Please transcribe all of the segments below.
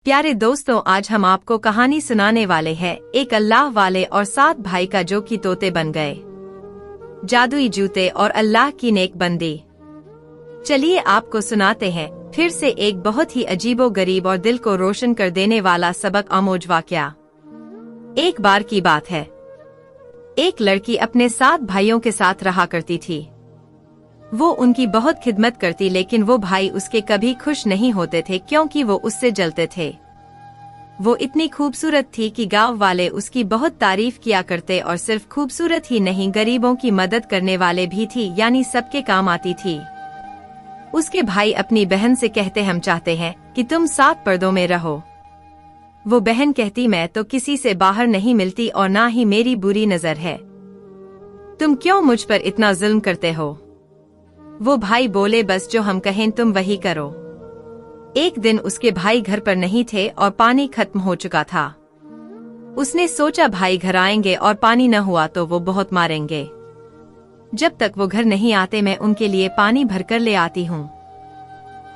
प्यारे दोस्तों, आज हम आपको कहानी सुनाने वाले हैं एक अल्लाह वाले और 7 भाई का जो कि तोते बन गए। जादुई जूते और अल्लाह की नेक बंदी। चलिए आपको सुनाते हैं फिर से एक बहुत ही अजीबो गरीब और दिल को रोशन कर देने वाला सबक आमोज वाकया। एक बार की बात है, एक लड़की अपने 7 भाइयों के साथ रहा करती थी। वो उनकी बहुत खिदमत करती, लेकिन वो भाई उसके कभी खुश नहीं होते थे क्योंकि वो उससे जलते थे। वो इतनी खूबसूरत थी कि गांव वाले उसकी बहुत तारीफ किया करते, और सिर्फ खूबसूरत ही नहीं, गरीबों की मदद करने वाले भी थी, यानी सबके काम आती थी। उसके भाई अपनी बहन से कहते, हम चाहते हैं कि तुम 7 पर्दों में रहो। वो बहन कहती, मैं तो किसी से बाहर नहीं मिलती और ना ही मेरी बुरी नजर है, तुम क्यों मुझ पर इतना जुल्म करते हो। वो भाई बोले, बस जो हम कहें तुम वही करो। एक दिन उसके भाई घर पर नहीं थे और पानी खत्म हो चुका था। उसने सोचा भाई घर आएंगे और पानी न हुआ तो वो बहुत मारेंगे। जब तक वो घर नहीं आते मैं उनके लिए पानी भरकर ले आती हूँ।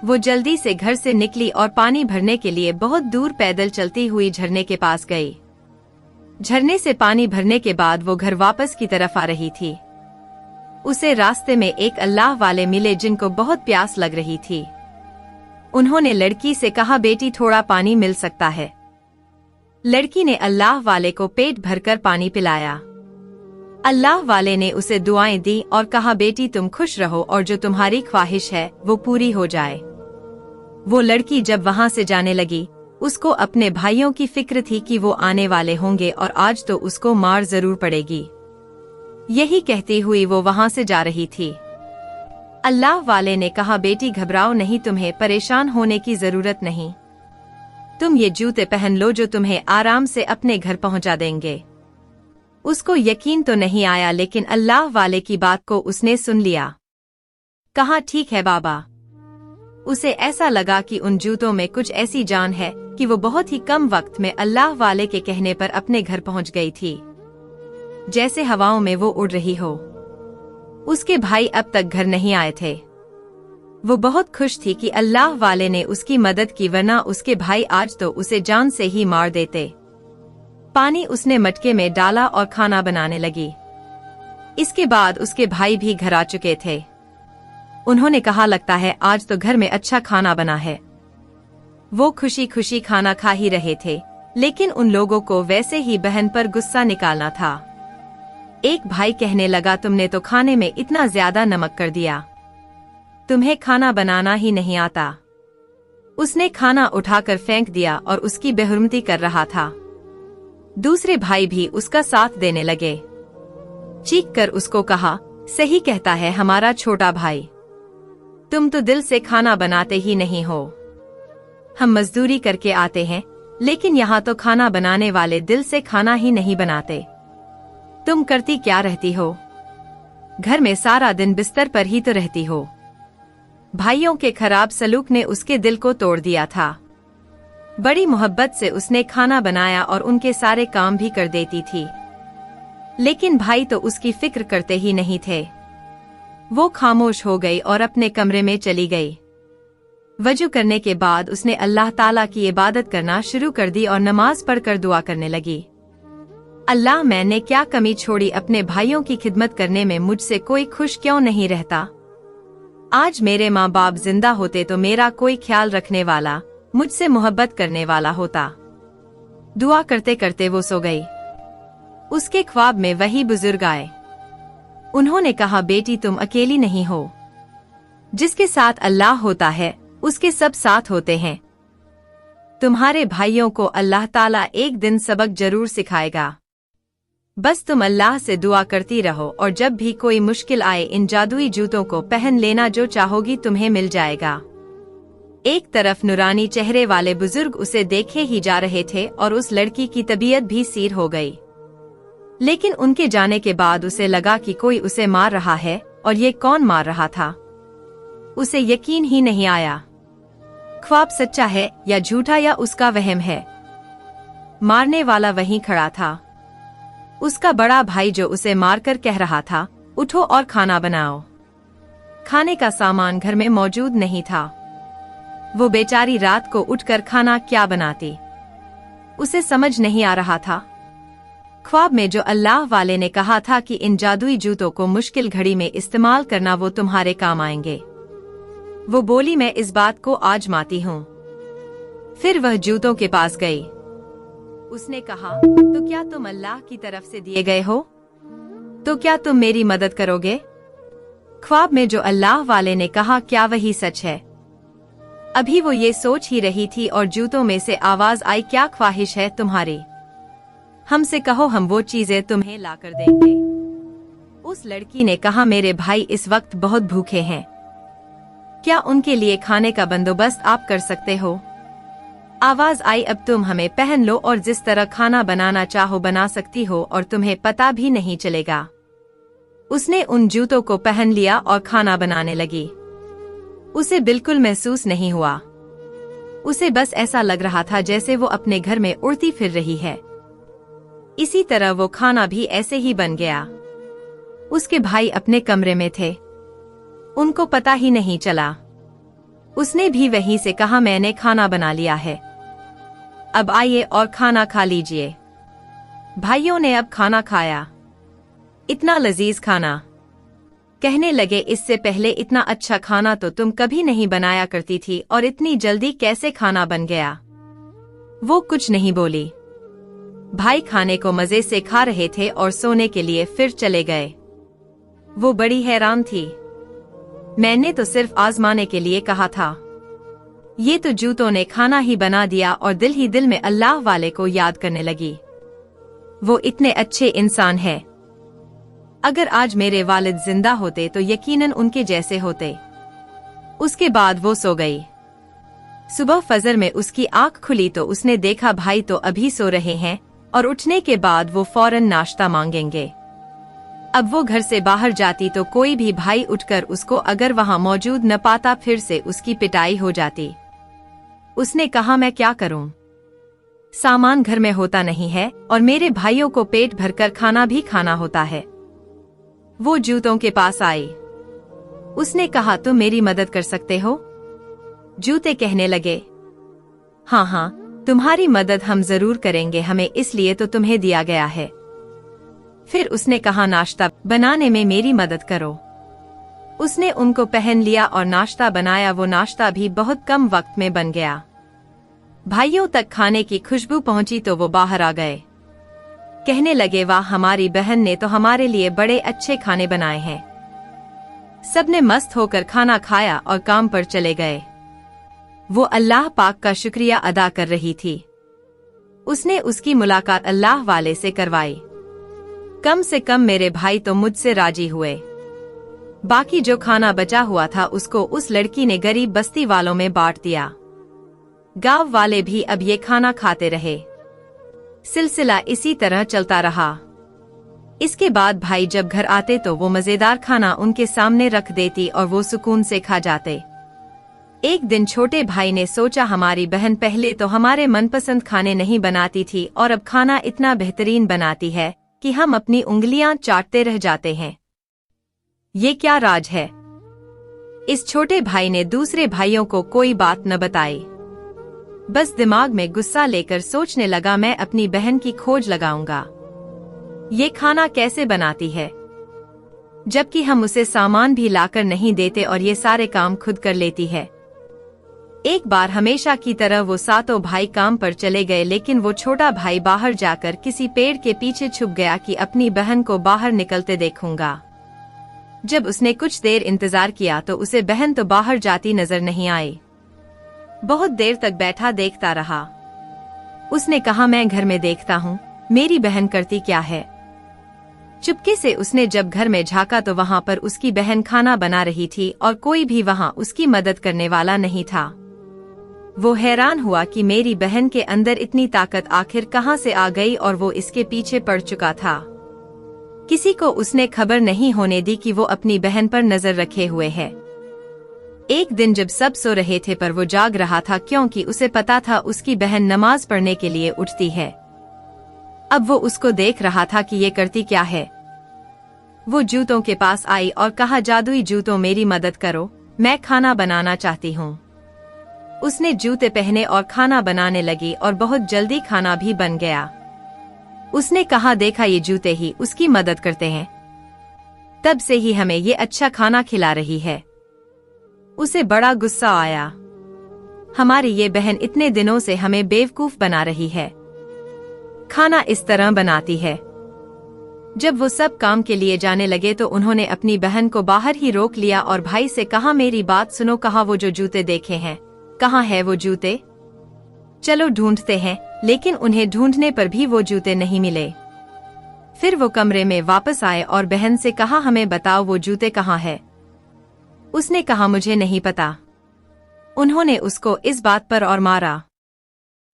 वो जल्दी से घर से निकली और पानी भरने के लिए बहुत दूर पैदल चलती हुई झरने के पास गई। झरने से पानी भरने के बाद वो घर वापस की तरफ आ रही थी। उसे रास्ते में एक अल्लाह वाले मिले जिनको बहुत प्यास लग रही थी। उन्होंने लड़की से कहा, बेटी थोड़ा पानी मिल सकता है। लड़की ने अल्लाह वाले को पेट भरकर पानी पिलाया। अल्लाह वाले ने उसे दुआएं दी और कहा, बेटी तुम खुश रहो और जो तुम्हारी ख्वाहिश है वो पूरी हो जाए। वो लड़की जब वहां से जाने लगी, उसको अपने भाइयों की फिक्र थी कि वो आने वाले होंगे और आज तो उसको मार जरूर पड़ेगी। यही कहती हुई वो वहां से जा रही थी। अल्लाह वाले ने कहा, बेटी घबराओ नहीं, तुम्हें परेशान होने की जरूरत नहीं। तुम ये जूते पहन लो जो तुम्हें आराम से अपने घर पहुंचा देंगे। उसको यकीन तो नहीं आया, लेकिन अल्लाह वाले की बात को उसने सुन लिया। कहा, ठीक है बाबा। उसे ऐसा लगा कि उन जूतों में कुछ ऐसी जान है कि वो बहुत ही कम वक्त में अल्लाह वाले के कहने पर अपने घर पहुंच गई थी, जैसे हवाओं में वो उड़ रही हो। उसके भाई अब तक घर नहीं आए थे। वो बहुत खुश थी कि अल्लाह वाले ने उसकी मदद की, वरना उसके भाई आज तो उसे जान से ही मार देते। पानी उसने मटके में डाला और खाना बनाने लगी। इसके बाद उसके भाई भी घर आ चुके थे। उन्होंने कहा, लगता है आज तो घर में अच्छा खाना बना है। वो खुशी खुशी खाना खा ही रहे थे, लेकिन उन लोगों को वैसे ही बहन पर गुस्सा निकालना था। एक भाई कहने लगा, तुमने तो खाने में इतना ज्यादा नमक कर दिया, तुम्हें खाना बनाना ही नहीं आता। उसने खाना उठाकर फेंक दिया और उसकी बेहुरमती कर रहा था। दूसरे भाई भी उसका साथ देने लगे। चीख कर उसको कहा, सही कहता है हमारा छोटा भाई, तुम तो दिल से खाना बनाते ही नहीं हो। हम मजदूरी करके आते हैं, लेकिन यहाँ तो खाना बनाने वाले दिल से खाना ही नहीं बनाते। तुम करती क्या रहती हो? घर में सारा दिन बिस्तर पर ही तो रहती हो। भाइयों के खराब सलूक ने उसके दिल को तोड़ दिया था। बड़ी मोहब्बत से उसने खाना बनाया और उनके सारे काम भी कर देती थी, लेकिन भाई तो उसकी फिक्र करते ही नहीं थे। वो खामोश हो गई और अपने कमरे में चली गई। वजू करने के बाद उसने अल्लाह ताला की इबादत करना शुरू कर दी और नमाज पढ़कर दुआ करने लगी। अल्लाह, मैंने क्या कमी छोड़ी, अपने भाइयों की खिदमत करने में मुझसे कोई खुश क्यों नहीं रहता। आज मेरे माँ बाप जिंदा होते तो मेरा कोई ख्याल रखने वाला, मुझसे मोहब्बत करने वाला होता। दुआ करते करते वो सो गई। उसके ख्वाब में वही बुजुर्ग आए। उन्होंने कहा, बेटी तुम अकेली नहीं हो, जिसके साथ अल्लाह होता है उसके सब साथ होते हैं। तुम्हारे भाइयों को अल्लाह ताला एक दिन सबक जरूर सिखाएगा। बस तुम अल्लाह से दुआ करती रहो और जब भी कोई मुश्किल आए इन जादुई जूतों को पहन लेना, जो चाहोगी तुम्हें मिल जाएगा। एक तरफ नूरानी चेहरे वाले बुजुर्ग उसे देखे ही जा रहे थे और उस लड़की की तबीयत भी सीर हो गई। लेकिन उनके जाने के बाद उसे लगा कि कोई उसे मार रहा है, और ये कौन मार रहा था, उसे यकीन ही नहीं आया। ख्वाब सच्चा है या झूठा, या उसका वहम है। मारने वाला वहीं खड़ा था, उसका बड़ा भाई जो उसे मारकर कह रहा था, उठो और खाना बनाओ। खाने का सामान घर में मौजूद नहीं था। वो बेचारी रात को उठकर खाना क्या बनाती, उसे समझ नहीं आ रहा था। ख्वाब में जो अल्लाह वाले ने कहा था कि इन जादुई जूतों को मुश्किल घड़ी में इस्तेमाल करना, वो तुम्हारे काम आएंगे, वो बोली, मैं इस बात को आजमाती हूँ। फिर वह जूतों के पास गई। उसने कहा, तो क्या तुम अल्लाह की तरफ से दिए गए हो? तो क्या तुम मेरी मदद करोगे? ख्वाब में जो अल्लाह वाले ने कहा, क्या वही सच है? अभी वो ये सोच ही रही थी और जूतों में से आवाज आई, क्या ख्वाहिश है तुम्हारी? हमसे कहो, हम वो चीजें तुम्हें लाकर देंगे। उस लड़की ने कहा, मेरे भाई इस वक्त बहुत भूखे हैं, क्या उनके लिए खाने का बंदोबस्त आप कर सकते हो? आवाज आई, अब तुम हमें पहन लो और जिस तरह खाना बनाना चाहो बना सकती हो और तुम्हें पता भी नहीं चलेगा। उसने उन जूतों को पहन लिया और खाना बनाने लगी। उसे बिल्कुल महसूस नहीं हुआ, उसे बस ऐसा लग रहा था जैसे वो अपने घर में उड़ती फिर रही है। इसी तरह वो खाना भी ऐसे ही बन गया। उसके भाई अपने कमरे में थे, उनको पता ही नहीं चला। उसने भी वहीं से कहा, मैंने खाना बना लिया है, अब आइए और खाना खा लीजिए। भाइयों ने अब खाना खाया, इतना लजीज खाना। कहने लगे, इससे पहले इतना अच्छा खाना तो तुम कभी नहीं बनाया करती थी और इतनी जल्दी कैसे खाना बन गया? वो कुछ नहीं बोली। भाई खाने को मजे से खा रहे थे और सोने के लिए फिर चले गए। वो बड़ी हैरान थी, मैंने तो सिर्फ आजमाने के लिए कहा था। ये तो जूतों ने खाना ही बना दिया और दिल ही दिल में अल्लाह वाले को याद करने लगी। वो इतने अच्छे इंसान है, अगर आज मेरे वालिद जिंदा होते तो यकीनन उनके जैसे होते। उसके बाद वो सो गई। सुबह फजर में उसकी आंख खुली तो उसने देखा भाई तो अभी सो रहे हैं और उठने के बाद वो फौरन नाश्ता मांगेंगे। अब वो घर से बाहर जाती तो कोई भी भाई उठकर उसको अगर वहां मौजूद न पाता फिर से उसकी पिटाई हो जाती। उसने कहा, मैं क्या करूं? सामान घर में होता नहीं है और मेरे भाइयों को पेट भरकर खाना भी खाना होता है। वो जूतों के पास आई। उसने कहा, तुम मेरी मदद कर सकते हो? जूते कहने लगे, हाँ हाँ, तुम्हारी मदद हम जरूर करेंगे, हमें इसलिए तो तुम्हें दिया गया है। फिर उसने कहा, नाश्ता बनाने में मेरी मदद करो। उसने उनको पहन लिया और नाश्ता बनाया। वो नाश्ता भी बहुत कम वक्त में बन गया। भाइयों तक खाने की खुशबू पहुंची तो वो बाहर आ गए। कहने लगे, वाह, हमारी बहन ने तो हमारे लिए बड़े अच्छे खाने बनाए हैं। सबने मस्त होकर खाना खाया और काम पर चले गए। वो अल्लाह पाक का शुक्रिया अदा कर रही थी। उसने उसकी मुलाकात अल्लाह वाले से करवाई। कम से कम मेरे भाई तो मुझसे राजी हुए। बाकी जो खाना बचा हुआ था उसको उस लड़की ने गरीब बस्ती वालों में बांट दिया। गांव वाले भी अब ये खाना खाते रहे। सिलसिला इसी तरह चलता रहा। इसके बाद भाई जब घर आते तो वो मजेदार खाना उनके सामने रख देती और वो सुकून से खा जाते। एक दिन छोटे भाई ने सोचा, हमारी बहन पहले तो हमारे मनपसंद खाने नहीं बनाती थी और अब खाना इतना बेहतरीन बनाती है कि हम अपनी उंगलियां चाटते रह जाते हैं। ये क्या राज है? इस छोटे भाई ने दूसरे भाइयों को कोई बात न बताई। बस दिमाग में गुस्सा लेकर सोचने लगा, मैं अपनी बहन की खोज लगाऊंगा। ये खाना कैसे बनाती है, जबकि हम उसे सामान भी लाकर नहीं देते और ये सारे काम खुद कर लेती है। एक बार हमेशा की तरह वो सातों भाई काम पर चले गए, लेकिन वो छोटा भाई बाहर जाकर किसी पेड़ के पीछे छुप गया कि अपनी बहन को बाहर निकलते देखूंगा। जब उसने कुछ देर इंतजार किया तो उसे बहन तो बाहर जाती नजर नहीं आई। बहुत देर तक बैठा देखता रहा। उसने कहा, मैं घर में देखता हूँ मेरी बहन करती क्या है। चुपके से उसने जब घर में झांका तो वहाँ पर उसकी बहन खाना बना रही थी और कोई भी वहाँ उसकी मदद करने वाला नहीं था। वो हैरान हुआ कि मेरी बहन के अंदर इतनी ताकत आखिर कहाँ से आ गई और वो इसके पीछे पड़ चुका था। किसी को उसने खबर नहीं होने दी कि वो अपनी बहन पर नजर रखे हुए है। एक दिन जब सब सो रहे थे पर वो जाग रहा था, क्योंकि उसे पता था उसकी बहन नमाज पढ़ने के लिए उठती है। अब वो उसको देख रहा था कि ये करती क्या है। वो जूतों के पास आई और कहा, जादुई जूतों मेरी मदद करो, मैं खाना बनाना चाहती हूँ। उसने जूते पहने और खाना बनाने लगी और बहुत जल्दी खाना भी बन गया। उसने कहा, देखा ये जूते ही उसकी मदद करते हैं, तब से ही हमें ये अच्छा खाना खिला रही है। उसे बड़ा गुस्सा आया, हमारी ये बहन इतने दिनों से हमें बेवकूफ बना रही है, खाना इस तरह बनाती है। जब वो सब काम के लिए जाने लगे तो उन्होंने अपनी बहन को बाहर ही रोक लिया और भाई से कहा, मेरी बात सुनो। कहा, वो जो जूते देखे हैं, कहाँ है वो जूते? चलो ढूंढते हैं। लेकिन उन्हें ढूंढने पर भी वो जूते नहीं मिले। फिर वो कमरे में वापस आए और बहन से कहा, हमें बताओ वो जूते कहाँ है? उसने कहा, मुझे नहीं पता। उन्होंने उसको इस बात पर और मारा।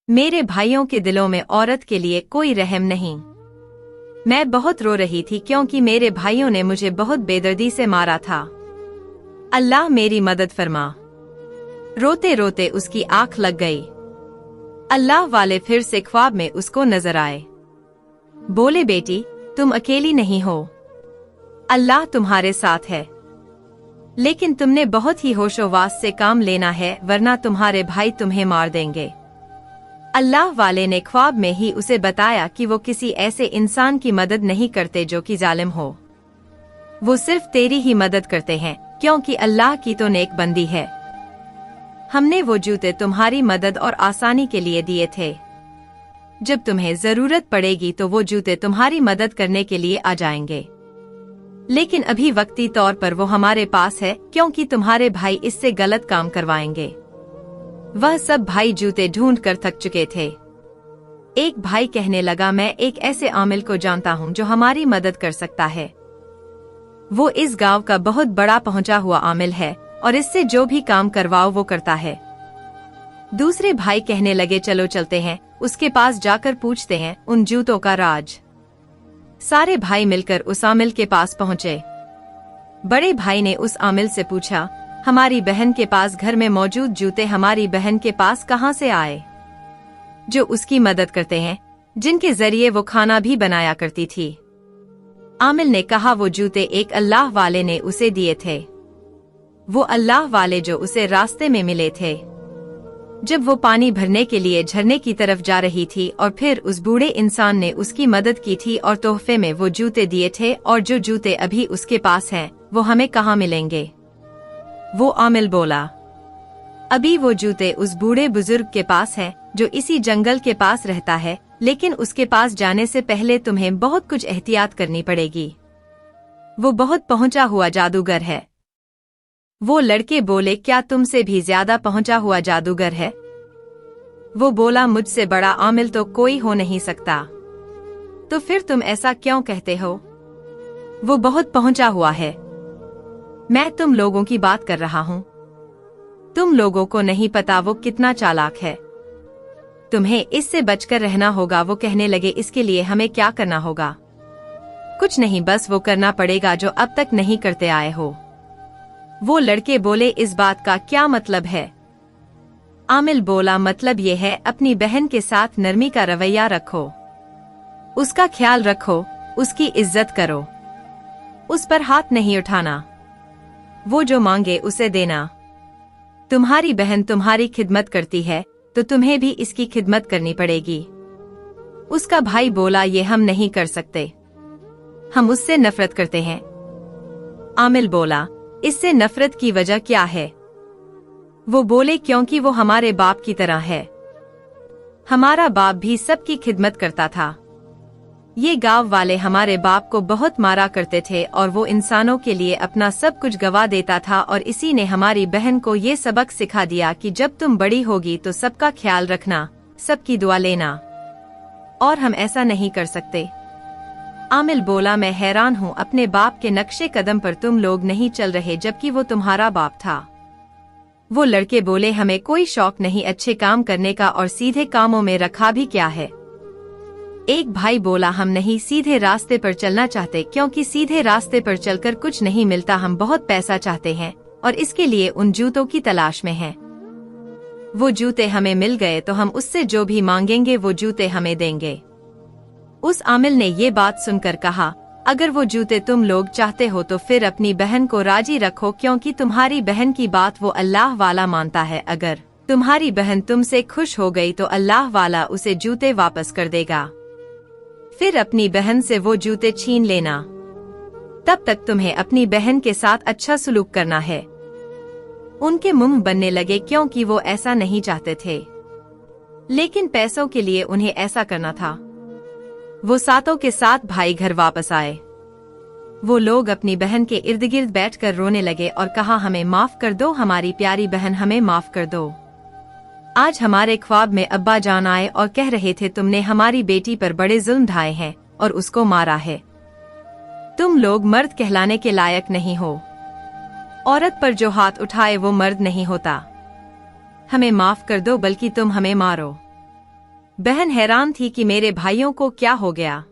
मेरे भाइयों के दिलों में औरत के लिए कोई रहम नहीं। मैं बहुत रो रही थी क्योंकि मेरे भाइयों ने मुझे बहुत बेदर्दी से मारा था। अल्लाह मेरी मदद फरमा। रोते रोते उसकी आंख लग गई। अल्लाह वाले फिर से ख्वाब में उसको नजर आए। बोले, बेटी तुम अकेली नहीं हो, अल्लाह तुम्हारे साथ है, लेकिन तुमने बहुत ही होशोवास से काम लेना है वरना तुम्हारे भाई तुम्हें मार देंगे। अल्लाह वाले ने ख्वाब में ही उसे बताया कि वो किसी ऐसे इंसान की मदद नहीं करते जो कि जालिम हो। वो सिर्फ तेरी ही मदद करते हैं क्योंकि अल्लाह की तो नेक बंदी है। हमने वो जूते तुम्हारी मदद और आसानी के लिए दिए थे। जब तुम्हें जरूरत पड़ेगी तो वो जूते तुम्हारी मदद करने के लिए आ जाएंगे, लेकिन अभी वक्ती तौर पर वो हमारे पास है क्योंकि तुम्हारे भाई इससे गलत काम करवाएंगे। वह सब भाई जूते ढूंढ कर थक चुके थे। एक भाई कहने लगा, मैं एक ऐसे आमिल को जानता हूँ जो हमारी मदद कर सकता है। वो इस गांव का बहुत बड़ा पहुंचा हुआ आमिल है और इससे जो भी काम करवाओ वो करता है। दूसरे भाई कहने लगे, चलो चलते हैं, उसके पास जाकर पूछते हैं उन जूतों का राज। सारे भाई मिलकर उस आमिल के पास पहुंचे। बड़े भाई ने उस आमिल से पूछा, हमारी बहन के पास घर में मौजूद जूते हमारी बहन के पास कहाँ से आए, जो उसकी मदद करते हैं, जिनके जरिए वो खाना भी बनाया करती थी? आमिल ने कहा, वो जूते एक अल्लाह वाले ने उसे दिए थे। वो अल्लाह वाले जो उसे रास्ते में मिले थे जब वो पानी भरने के लिए झरने की तरफ जा रही थी, और फिर उस बूढ़े इंसान ने उसकी मदद की थी और तोहफे में वो जूते दिए थे। और जो जूते अभी उसके पास हैं, वो हमें कहाँ मिलेंगे? वो आमिल बोला, अभी वो जूते उस बूढ़े बुजुर्ग के पास हैं जो इसी जंगल के पास रहता है, लेकिन उसके पास जाने से पहले तुम्हें बहुत कुछ एहतियात करनी पड़ेगी। वो बहुत पहुंचा हुआ जादूगर है। वो लड़के बोले, क्या तुमसे भी ज्यादा पहुंचा हुआ जादूगर है? वो बोला, मुझसे बड़ा आमिल तो कोई हो नहीं सकता। तो फिर तुम ऐसा क्यों कहते हो? वो बहुत पहुंचा हुआ है। मैं तुम लोगों की बात कर रहा हूँ। तुम लोगों को नहीं पता वो कितना चालाक है। तुम्हें इससे बचकर रहना होगा। वो कहने लगे, इसके लिए हमें क्या करना होगा? कुछ नहीं, बस वो करना पड़ेगा जो अब तक नहीं करते आए हो। वो लड़के बोले, इस बात का क्या मतलब है? आमिल बोला, मतलब ये है, अपनी बहन के साथ नरमी का रवैया रखो, उसका ख्याल रखो, उसकी इज्जत करो, उस पर हाथ नहीं उठाना, वो जो मांगे उसे देना। तुम्हारी बहन तुम्हारी खिदमत करती है तो तुम्हें भी इसकी खिदमत करनी पड़ेगी। उसका भाई बोला, ये हम नहीं कर सकते, हम उससे नफरत करते हैं। आमिल बोला, इससे नफरत की वजह क्या है? वो बोले, क्योंकि वो हमारे बाप की तरह है। हमारा बाप भी सबकी खिदमत करता था। ये गांव वाले हमारे बाप को बहुत मारा करते थे और वो इंसानों के लिए अपना सब कुछ गवा देता था, और इसी ने हमारी बहन को ये सबक सिखा दिया कि जब तुम बड़ी होगी तो सबका ख्याल रखना, सबकी दुआ लेना, और हम ऐसा नहीं कर सकते। आमिल बोला, मैं हैरान हूँ, अपने बाप के नक्शे कदम पर तुम लोग नहीं चल रहे जबकि वो तुम्हारा बाप था। वो लड़के बोले, हमें कोई शौक नहीं अच्छे काम करने का, और सीधे कामों में रखा भी क्या है? एक भाई बोला, हम नहीं सीधे रास्ते पर चलना चाहते क्योंकि सीधे रास्ते पर चलकर कुछ नहीं मिलता, हम बहुत पैसा चाहते हैं और इसके लिए उन जूतों की तलाश में हैं। वो जूते हमें मिल गए तो हम उससे जो भी मांगेंगे वो जूते हमें देंगे। उस आमिल ने ये बात सुनकर कहा, अगर वो जूते तुम लोग चाहते हो तो फिर अपनी बहन को राजी रखो, क्योंकि तुम्हारी बहन की बात वो अल्लाह वाला मानता है। अगर तुम्हारी बहन तुमसे खुश हो गई तो अल्लाह वाला उसे जूते वापस कर देगा। फिर अपनी बहन से वो जूते छीन लेना। तब तक तुम्हें अपनी बहन के साथ अच्छा सलूक करना है। उनके मुंह बनने लगे क्योंकि वो ऐसा नहीं चाहते थे, लेकिन पैसों के लिए उन्हें ऐसा करना था। वो सातों के साथ भाई घर वापस आए। वो लोग अपनी बहन के इर्द गिर्द बैठकर रोने लगे और कहा, हमें माफ कर दो हमारी प्यारी बहन, हमें माफ कर दो। आज हमारे ख्वाब में अब्बा जान आए और कह रहे थे तुमने हमारी बेटी पर बड़े जुल्म ढाए हैं और उसको मारा है। तुम लोग मर्द कहलाने के लायक नहीं हो। औरत पर जो हाथ उठाए वो मर्द नहीं होता। हमें माफ कर दो, बल्कि तुम हमें मारो। बहन हैरान थी कि मेरे भाइयों को क्या हो गया,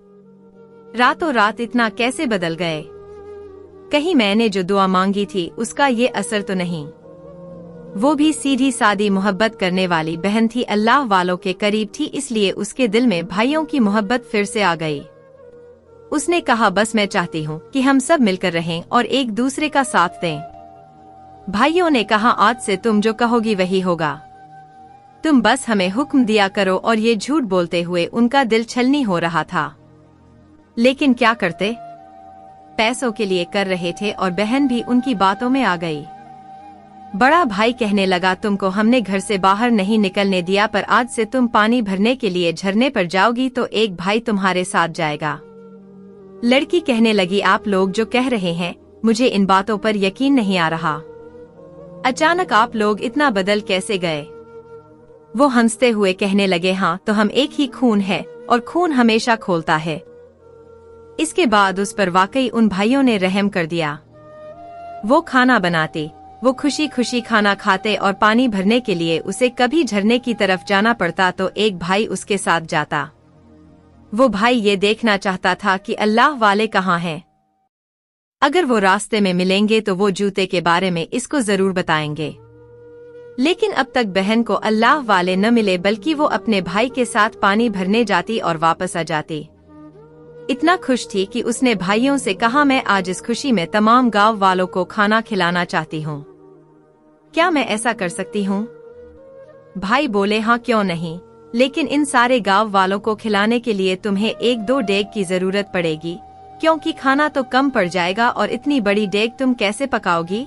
रातों रात इतना कैसे बदल गए। कहीं मैंने जो दुआ मांगी थी उसका ये असर तो नहीं। वो भी सीधी सादी मोहब्बत करने वाली बहन थी, अल्लाह वालों के करीब थी, इसलिए उसके दिल में भाइयों की मोहब्बत फिर से आ गई। उसने कहा, बस मैं चाहती हूँ कि हम सब मिलकर रहें और एक दूसरे का साथ दें। भाइयों ने कहा, आज से तुम जो कहोगी वही होगा। तुम बस हमें हुक्म दिया करो। और ये झूठ बोलते हुए उनका दिल छलनी हो रहा था, लेकिन क्या करते, पैसों के लिए कर रहे थे और बहन भी उनकी बातों में आ गई। बड़ा भाई कहने लगा, तुमको हमने घर से बाहर नहीं निकलने दिया, पर आज से तुम पानी भरने के लिए झरने पर जाओगी तो एक भाई तुम्हारे साथ जाएगा। लड़की कहने लगी, आप लोग जो कह रहे हैं मुझे इन बातों पर यकीन नहीं आ रहा। अचानक आप लोग इतना बदल कैसे गए। वो हंसते हुए कहने लगे, हाँ तो हम एक ही खून है और खून हमेशा खोलता है। इसके बाद उस पर वाकई उन भाइयों ने रहम कर दिया। वो खाना बनाते, वो खुशी खुशी खाना खाते और पानी भरने के लिए उसे कभी झरने की तरफ जाना पड़ता तो एक भाई उसके साथ जाता। वो भाई ये देखना चाहता था कि अल्लाह वाले कहाँ हैं। अगर वो रास्ते में मिलेंगे तो वो जूते के बारे में इसको जरूर बताएंगे। लेकिन अब तक बहन को अल्लाह वाले न मिले, बल्कि वो अपने भाई के साथ पानी भरने जाती और वापस आ जाती। इतना खुश थी कि उसने भाइयों से कहा, मैं आज इस खुशी में तमाम गांव वालों को खाना खिलाना चाहती हूँ, क्या मैं ऐसा कर सकती हूँ? भाई बोले, हाँ क्यों नहीं, लेकिन इन सारे गांव वालों को खिलाने के लिए तुम्हें 1-2 डेग की जरूरत पड़ेगी, क्योंकि खाना तो कम पड़ जाएगा और इतनी बड़ी डेग तुम कैसे पकाओगी?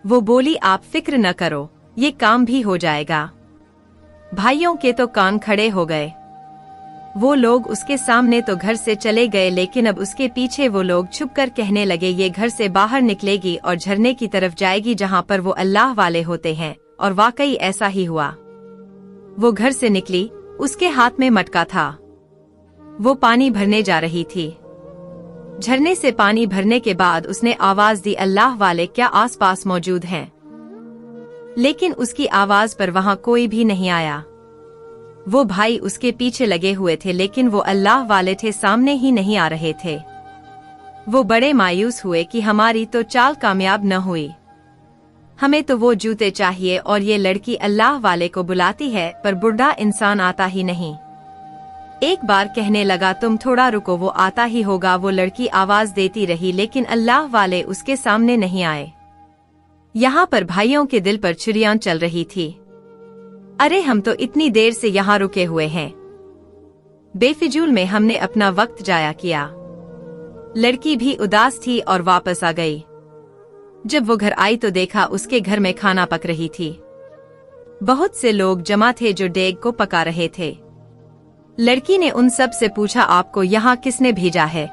वो बोली, आप फिक्र न करो, ये काम भी हो जाएगा। भाइयों के तो कान खड़े हो गए। वो लोग उसके सामने तो घर से चले गए, लेकिन अब उसके पीछे वो लोग छुपकर कहने लगे, ये घर से बाहर निकलेगी और झरने की तरफ जाएगी जहाँ पर वो अल्लाह वाले होते हैं। और वाकई ऐसा ही हुआ। वो घर से निकली, उसके हाथ में मटका था। वो पानी भरने जा रही थी। झरने से पानी भरने के बाद उसने आवाज दी, अल्लाह वाले क्या आसपास मौजूद हैं? लेकिन उसकी आवाज पर वहां कोई भी नहीं आया। वो भाई उसके पीछे लगे हुए थे, लेकिन वो अल्लाह वाले थे सामने ही नहीं आ रहे थे। वो बड़े मायूस हुए कि हमारी तो चाल कामयाब न हुई, हमें तो वो जूते चाहिए और ये लड़की अल्लाह वाले को बुलाती है पर बुढ़ा इंसान आता ही नहीं। एक बार कहने लगा, तुम थोड़ा रुको, वो आता ही होगा। वो लड़की आवाज देती रही, लेकिन अल्लाह वाले उसके सामने नहीं आए। यहाँ पर भाइयों के दिल पर छुरियां चल रही थी। अरे हम तो इतनी देर से यहाँ रुके हुए हैं, बेफिजूल में हमने अपना वक्त जाया किया। लड़की भी उदास थी और वापस आ गई। जब वो घर आई तो देखा उसके घर में खाना पक रही थी। बहुत से लोग जमा थे जो डेग को पका रहे थे। लड़की ने उन सब से पूछा, आपको यहाँ किसने भेजा है?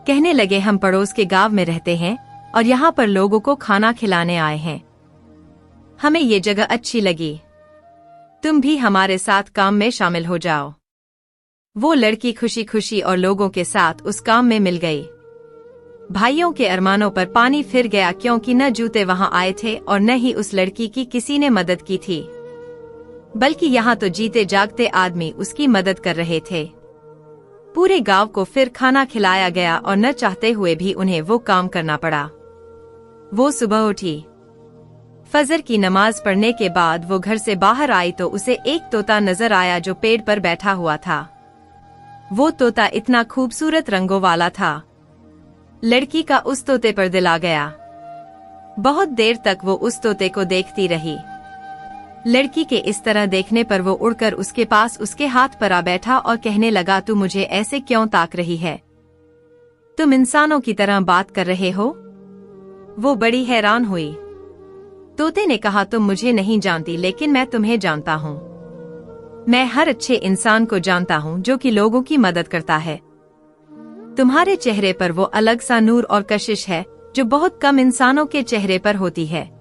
कहने लगे, हम पड़ोस के गांव में रहते हैं और यहाँ पर लोगों को खाना खिलाने आए हैं। हमें ये जगह अच्छी लगी, तुम भी हमारे साथ काम में शामिल हो जाओ। वो लड़की खुशी खुशी और लोगों के साथ उस काम में मिल गई। भाइयों के अरमानों पर पानी फिर गया, क्योंकि न जूते वहां आए थे और न ही उस लड़की की किसी ने मदद की थी, बल्कि यहाँ तो जीते जागते आदमी उसकी मदद कर रहे थे। पूरे गांव को फिर खाना खिलाया गया और न चाहते हुए भी उन्हें वो काम करना पड़ा। वो सुबह उठी, फजर की नमाज पढ़ने के बाद वो घर से बाहर आई तो उसे एक तोता नजर आया जो पेड़ पर बैठा हुआ था। वो तोता इतना खूबसूरत रंगों वाला था, लड़की का उस तोते पर दिल आ गया। बहुत देर तक वो उस तोते को देखती रही। लड़की के इस तरह देखने पर वो उड़कर उसके पास उसके हाथ पर आ बैठा और कहने लगा, तू मुझे ऐसे क्यों ताक रही है? तुम इंसानों की तरह बात कर रहे हो? वो बड़ी हैरान हुई। तोते ने कहा, तुम मुझे नहीं जानती लेकिन मैं तुम्हें जानता हूँ। मैं हर अच्छे इंसान को जानता हूँ जो कि लोगों की मदद करता है। तुम्हारे चेहरे पर वो अलग सा नूर और कशिश है जो बहुत कम इंसानों के चेहरे पर होती है।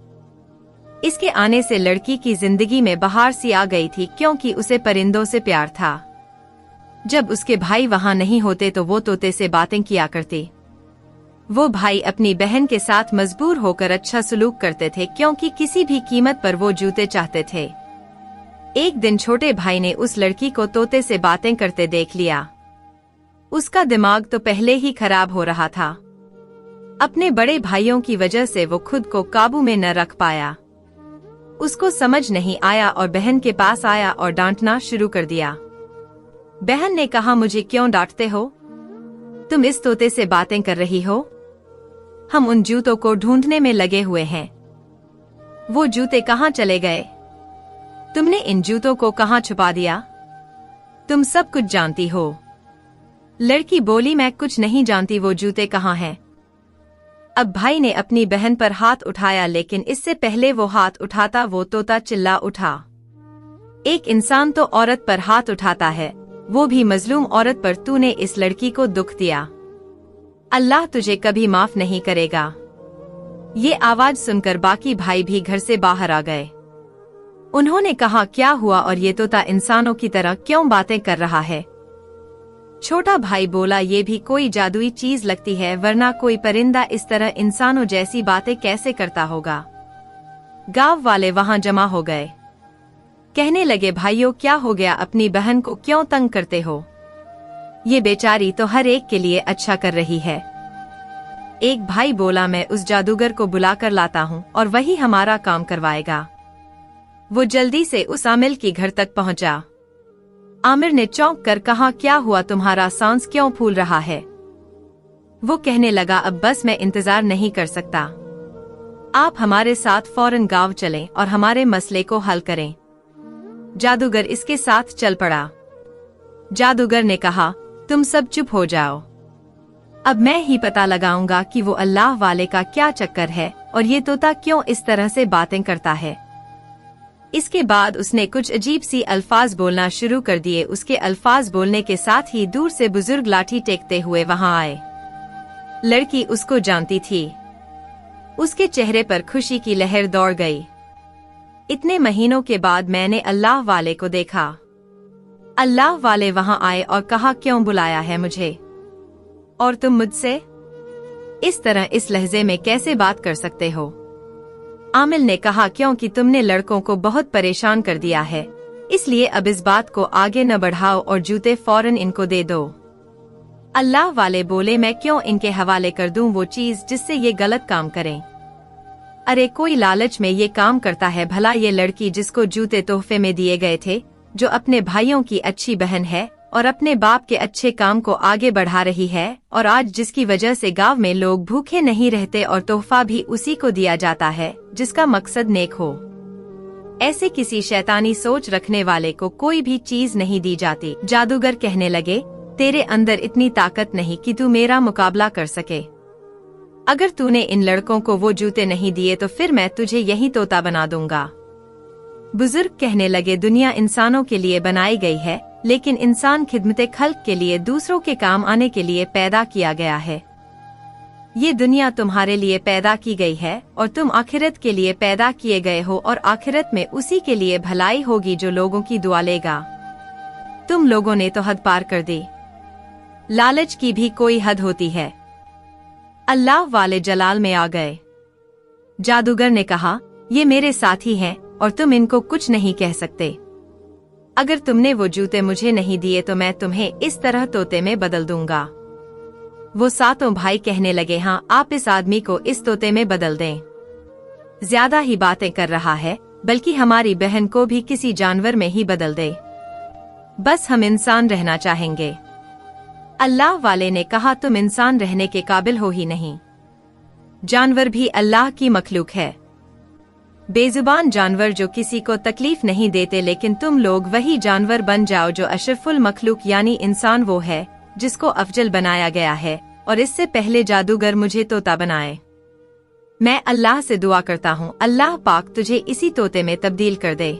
इसके आने से लड़की की जिंदगी में बहार सी आ गई थी, क्योंकि उसे परिंदों से प्यार था। जब उसके भाई वहां नहीं होते तो वो तोते से बातें किया करती। वो भाई अपनी बहन के साथ मजबूर होकर अच्छा सलूक करते थे, क्योंकि किसी भी कीमत पर वो जूते चाहते थे। एक दिन छोटे भाई ने उस लड़की को तोते से बातें करते देख लिया। उसका दिमाग तो पहले ही खराब हो रहा था। अपने बड़े भाइयों की वजह से वो खुद को काबू में न रख पाया। उसको समझ नहीं आया और बहन के पास आया और डांटना शुरू कर दिया। बहन ने कहा, मुझे क्यों डांटते हो? तुम इस तोते से बातें कर रही हो? हम उन जूतों को ढूंढने में लगे हुए हैं। वो जूते कहाँ चले गए? तुमने इन जूतों को कहाँ छुपा दिया? तुम सब कुछ जानती हो। लड़की बोली, मैं कुछ नहीं जानती, वो जूते कहाँ हैं? अब भाई ने अपनी बहन पर हाथ उठाया, लेकिन इससे पहले वो हाथ उठाता वो तोता चिल्ला उठा, एक इंसान तो औरत पर हाथ उठाता है, वो भी मजलूम औरत पर। तूने इस लड़की को दुख दिया, अल्लाह तुझे कभी माफ नहीं करेगा। ये आवाज सुनकर बाकी भाई भी घर से बाहर आ गए। उन्होंने कहा, क्या हुआ और ये तोता इंसानों की तरह क्यों बातें कर रहा है? छोटा भाई बोला, ये भी कोई जादुई चीज लगती है, वरना कोई परिंदा इस तरह इंसानों जैसी बातें कैसे करता होगा। गांव वाले वहां जमा हो गए। कहने लगे, भाइयों क्या हो गया? अपनी बहन को क्यों तंग करते हो? ये बेचारी तो हर एक के लिए अच्छा कर रही है। एक भाई बोला, मैं उस जादूगर को बुलाकर लाता हूँ और वही हमारा काम करवाएगा। वो जल्दी से उस आमिर की घर तक पहुंचा। आमिर ने चौंक कर कहा, क्या हुआ? तुम्हारा सांस क्यों फूल रहा है? वो कहने लगा, अब बस मैं इंतजार नहीं कर सकता। आप हमारे साथ फौरन गांव चलें और हमारे मसले को हल करें। जादूगर इसके साथ चल पड़ा। जादूगर ने कहा, तुम सब चुप हो जाओ। अब मैं ही पता लगाऊंगा कि वो अल्लाह वाले का क्या चक्कर है और ये तोता क्यों इस तरह से बातें करता है। इसके बाद उसने कुछ अजीब सी अल्फाज बोलना शुरू कर दिए। उसके अल्फाज बोलने के साथ ही दूर से बुजुर्ग लाठी टेकते हुए वहां आए। लड़की उसको जानती थी। उसके चेहरे पर खुशी की लहर दौड़ गई। इतने महीनों के बाद मैंने अल्लाह वाले को देखा। अल्लाह वाले वहां आए और कहा, क्यों बुलाया है मुझे? और तुम मुझसे इस तरह इस लहजे में कैसे बात कर सकते हो? आमिल ने कहा, क्योंकि तुमने लड़कों को बहुत परेशान कर दिया है, इसलिए अब इस बात को आगे न बढ़ाओ और जूते फौरन इनको दे दो। अल्लाह वाले बोले, मैं क्यों इनके हवाले कर दूं वो चीज जिससे ये गलत काम करें? अरे कोई लालच में ये काम करता है। भला ये लड़की जिसको जूते तोहफे में दिए गए थे, जो अपने भाइयों की अच्छी बहन है और अपने बाप के अच्छे काम को आगे बढ़ा रही है, और आज जिसकी वजह से गांव में लोग भूखे नहीं रहते और तोहफा भी उसी को दिया जाता है जिसका मकसद नेक हो। ऐसे किसी शैतानी सोच रखने वाले को कोई भी चीज नहीं दी जाती। जादूगर कहने लगे, तेरे अंदर इतनी ताकत नहीं कि तू मेरा मुकाबला कर सके। अगर तूने इन लड़कों को वो जूते नहीं दिए तो फिर मैं तुझे यही तोता बना दूंगा। बुजुर्ग कहने लगे, दुनिया इंसानों के लिए बनाई गई है, लेकिन इंसान खिदमते खल्क के लिए, दूसरों के काम आने के लिए पैदा किया गया है। ये दुनिया तुम्हारे लिए पैदा की गई है और तुम आखिरत के लिए पैदा किए गए हो, और आखिरत में उसी के लिए भलाई होगी जो लोगों की दुआ लेगा। तुम लोगों ने तो हद पार कर दी। लालच की भी कोई हद होती है। अल्लाह वाले जलाल में आ गए। जादूगर ने कहा, ये मेरे साथी हैं और तुम इनको कुछ नहीं कह सकते। अगर तुमने वो जूते मुझे नहीं दिए तो मैं तुम्हें इस तरह तोते में बदल दूंगा। वो सातों भाई कहने लगे, हाँ आप इस आदमी को इस तोते में बदल दें। ज्यादा ही बातें कर रहा है, बल्कि हमारी बहन को भी किसी जानवर में ही बदल दे। बस हम इंसान रहना चाहेंगे। अल्लाह वाले ने कहा, तुम इंसान रहने के काबिल हो ही नहीं। जानवर भी अल्लाह की मखलूक है। बेजुबान जानवर जो किसी को तकलीफ नहीं देते, लेकिन तुम लोग वही जानवर बन जाओ जो अशरफुल मखलूक यानी इंसान वो है जिसको अफजल बनाया गया है, और इससे पहले जादूगर मुझे तोता बनाए। मैं अल्लाह से दुआ करता हूँ अल्लाह पाक तुझे इसी तोते में तब्दील कर दे।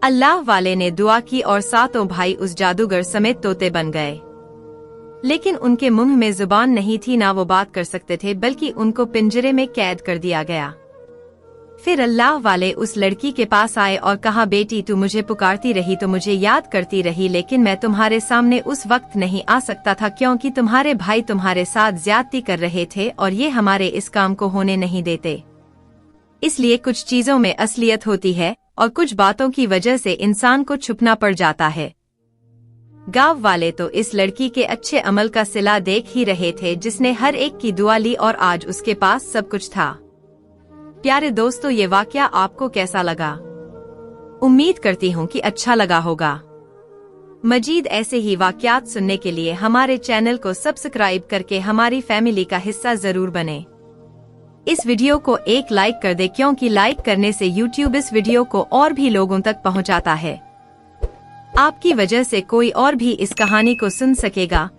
अल्लाह वाले ने दुआ की और सातों भाई उस जादूगर समेत तोते बन गए। लेकिन उनके मुंह में जुबान नहीं थी, ना वो बात कर सकते थे, बल्कि उनको पिंजरे में कैद कर दिया गया। फिर अल्लाह वाले उस लड़की के पास आए और कहा, बेटी तू मुझे पुकारती रही तो मुझे याद करती रही, लेकिन मैं तुम्हारे सामने उस वक्त नहीं आ सकता था क्योंकि तुम्हारे भाई तुम्हारे साथ ज्यादती कर रहे थे और ये हमारे इस काम को होने नहीं देते। इसलिए कुछ चीजों में असलियत होती है और कुछ बातों की वजह से इंसान को छुपना पड़ जाता है। गांव वाले तो इस लड़की के अच्छे अमल का सिला देख ही रहे थे, जिसने हर एक की दुआ ली और आज उसके पास सब कुछ था। प्यारे दोस्तों, ये वाकया आपको कैसा लगा? उम्मीद करती हूँ कि अच्छा लगा होगा। मजीद ऐसे ही वाकयात सुनने के लिए हमारे चैनल को सब्सक्राइब करके हमारी फैमिली का हिस्सा जरूर बने। इस वीडियो को एक लाइक कर दे, क्योंकि लाइक करने से यूट्यूब इस वीडियो को और भी लोगों तक पहुंचाता है। आपकी वजह से कोई और भी इस कहानी को सुन सकेगा।